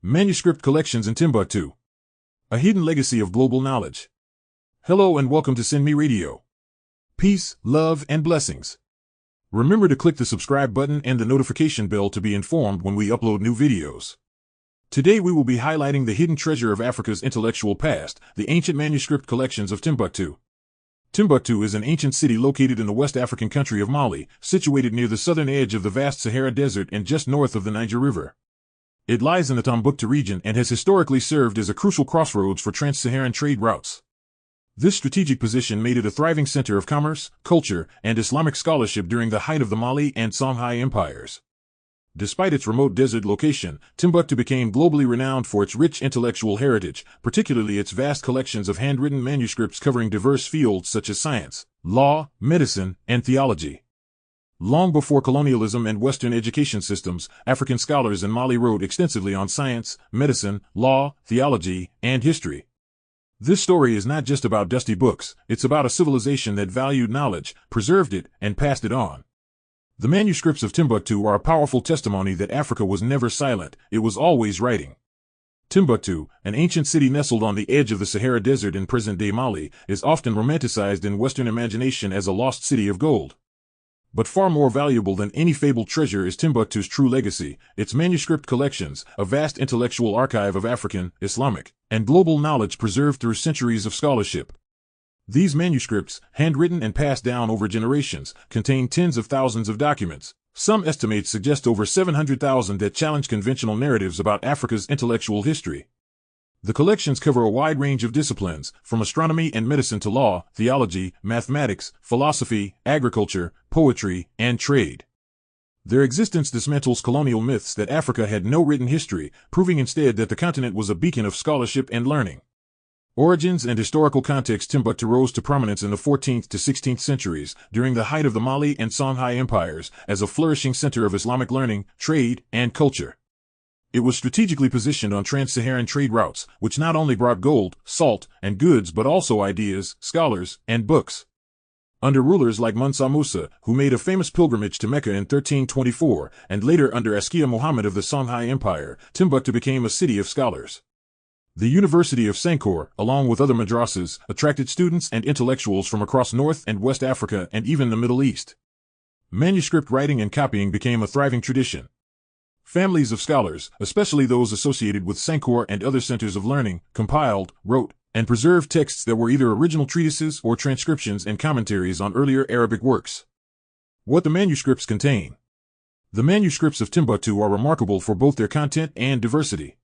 Manuscript collections in Timbuktu. A hidden legacy of global knowledge. Hello and welcome to Send Me Radio. Peace, love, and blessings. Remember to click the subscribe button and the notification bell to be informed when we upload new videos. Today we will be highlighting the hidden treasure of Africa's intellectual past, the ancient manuscript collections of Timbuktu. Timbuktu is an ancient city located in the West African country of Mali, situated near the southern edge of the vast Sahara Desert and just north of the Niger River. It lies in the Timbuktu region and has historically served as a crucial crossroads for trans-Saharan trade routes. This strategic position made it a thriving center of commerce, culture, and Islamic scholarship during the height of the Mali and Songhai empires. Despite its remote desert location, Timbuktu became globally renowned for its rich intellectual heritage, particularly its vast collections of handwritten manuscripts covering diverse fields such as science, law, medicine, and theology. Long before colonialism and Western education systems, African scholars in Mali wrote extensively on science, medicine, law, theology, and history. This story is not just about dusty books, it's about a civilization that valued knowledge, preserved it, and passed it on. The manuscripts of Timbuktu are a powerful testimony that Africa was never silent, it was always writing. Timbuktu, an ancient city nestled on the edge of the Sahara Desert in present-day Mali, is often romanticized in Western imagination as a lost city of gold. But far more valuable than any fabled treasure is Timbuktu's true legacy, its manuscript collections, a vast intellectual archive of African, Islamic, and global knowledge preserved through centuries of scholarship. These manuscripts, handwritten and passed down over generations, contain tens of thousands of documents. Some estimates suggest over 700,000 that challenge conventional narratives about Africa's intellectual history. The collections cover a wide range of disciplines, from astronomy and medicine to law, theology, mathematics, philosophy, agriculture, poetry, and trade. Their existence dismantles colonial myths that Africa had no written history, proving instead that the continent was a beacon of scholarship and learning. Origins and historical context. Timbuktu rose to prominence in the 14th to 16th centuries, during the height of the Mali and Songhai empires, as a flourishing center of Islamic learning, trade, and culture. It was strategically positioned on trans-Saharan trade routes, which not only brought gold, salt, and goods but also ideas, scholars, and books. Under rulers like Musa Musa, who made a famous pilgrimage to Mecca in 1324, and later under Askia Muhammad of the Songhai Empire, Timbuktu became a city of scholars. The University of Sankore, along with other madrasas, attracted students and intellectuals from across North and West Africa and even the Middle East. Manuscript writing and copying became a thriving tradition. Families of scholars, especially those associated with Sankore and other centers of learning, compiled, wrote, and preserved texts that were either original treatises or transcriptions and commentaries on earlier Arabic works. What the manuscripts contain. The manuscripts of Timbuktu are remarkable for both their content and diversity.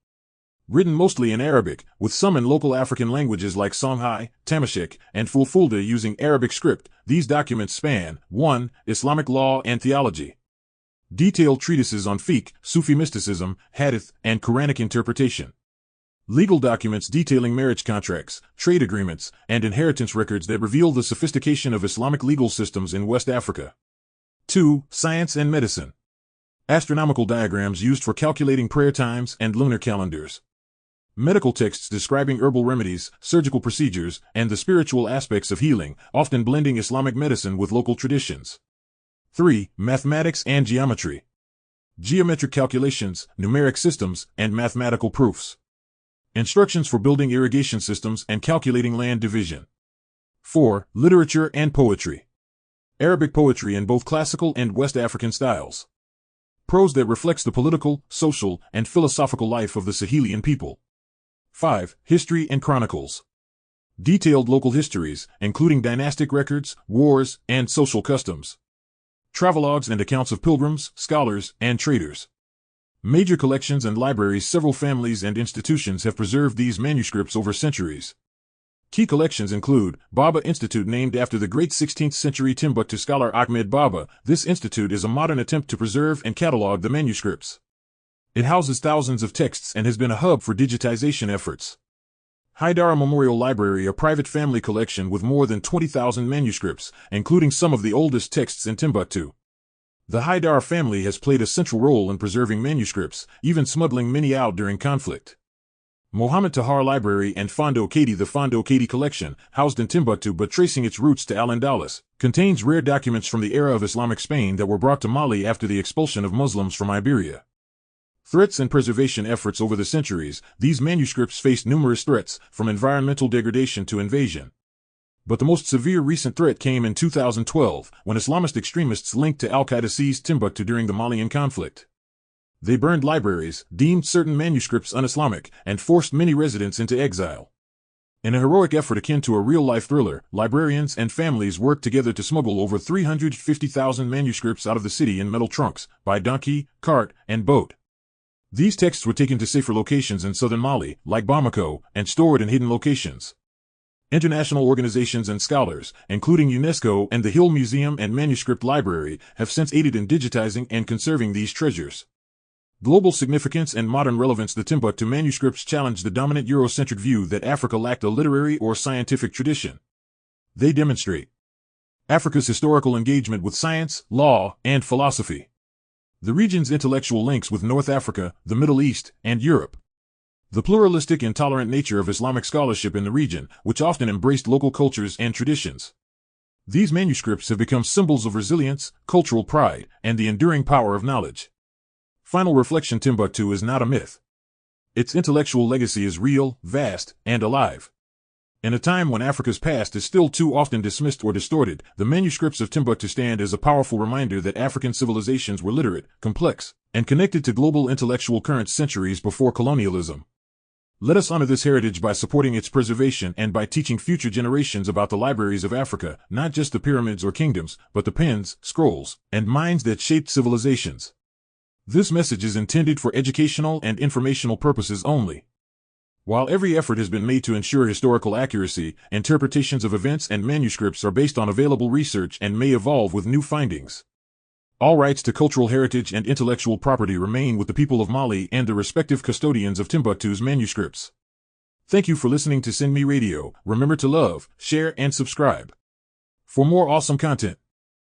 Written mostly in Arabic, with some in local African languages like Songhai, Tamashek, and Fulfulde using Arabic script, these documents span 1. Islamic law and theology. Detailed treatises on fiqh, Sufi mysticism, hadith, and Quranic interpretation. Legal documents detailing marriage contracts, trade agreements, and inheritance records that reveal the sophistication of Islamic legal systems in West Africa. 2. Science and medicine. Astronomical diagrams used for calculating prayer times and lunar calendars. Medical texts describing herbal remedies, surgical procedures, and the spiritual aspects of healing, often blending Islamic medicine with local traditions. 3. Mathematics and geometry. Geometric calculations, numeric systems, and mathematical proofs. Instructions for building irrigation systems and calculating land division. 4. Literature and poetry. Arabic poetry in both classical and West African styles. Prose that reflects the political, social, and philosophical life of the Sahelian people. 5. History and chronicles. Detailed local histories, including dynastic records, wars, and social customs. Travelogues and accounts of pilgrims, scholars, and traders. Major collections and libraries. Several families and institutions have preserved these manuscripts over centuries. Key collections include Baba Institute, named after the great 16th century Timbuktu scholar Ahmed Baba. This institute is a modern attempt to preserve and catalog the manuscripts. It houses thousands of texts and has been a hub for digitization efforts. Haidara Memorial Library, a private family collection with more than 20,000 manuscripts, including some of the oldest texts in Timbuktu. The Haidara family has played a central role in preserving manuscripts, even smuggling many out during conflict. Mohammed Tahar Library and Fondo Kadi. The Fondo Kadi collection, housed in Timbuktu but tracing its roots to Al-Andalus, contains rare documents from the era of Islamic Spain that were brought to Mali after the expulsion of Muslims from Iberia. Threats and preservation efforts. Over the centuries, these manuscripts faced numerous threats, from environmental degradation to invasion. But the most severe recent threat came in 2012, when Islamist extremists linked to al-Qaeda seized Timbuktu during the Malian conflict. They burned libraries, deemed certain manuscripts un-Islamic, and forced many residents into exile. In a heroic effort akin to a real-life thriller, librarians and families worked together to smuggle over 350,000 manuscripts out of the city in metal trunks, by donkey, cart, and boat. These texts were taken to safer locations in southern Mali, like Bamako, and stored in hidden locations. International organizations and scholars, including UNESCO and the Hill Museum and Manuscript Library, have since aided in digitizing and conserving these treasures. Global significance and modern relevance. The Timbuktu manuscripts challenge the dominant Eurocentric view that Africa lacked a literary or scientific tradition. They demonstrate Africa's historical engagement with science, law, and philosophy. The region's intellectual links with North Africa, the Middle East, and Europe. The pluralistic and tolerant nature of Islamic scholarship in the region, which often embraced local cultures and traditions. These manuscripts have become symbols of resilience, cultural pride, and the enduring power of knowledge. Final reflection. Timbuktu is not a myth. Its intellectual legacy is real, vast, and alive. In a time when Africa's past is still too often dismissed or distorted, the manuscripts of Timbuktu stand as a powerful reminder that African civilizations were literate, complex, and connected to global intellectual currents centuries before colonialism. Let us honor this heritage by supporting its preservation and by teaching future generations about the libraries of Africa, not just the pyramids or kingdoms, but the pens, scrolls, and minds that shaped civilizations. This message is intended for educational and informational purposes only. While every effort has been made to ensure historical accuracy, interpretations of events and manuscripts are based on available research and may evolve with new findings. All rights to cultural heritage and intellectual property remain with the people of Mali and the respective custodians of Timbuktu's manuscripts. Thank you for listening to Send Me Radio. Remember to love, share, and subscribe for more awesome content.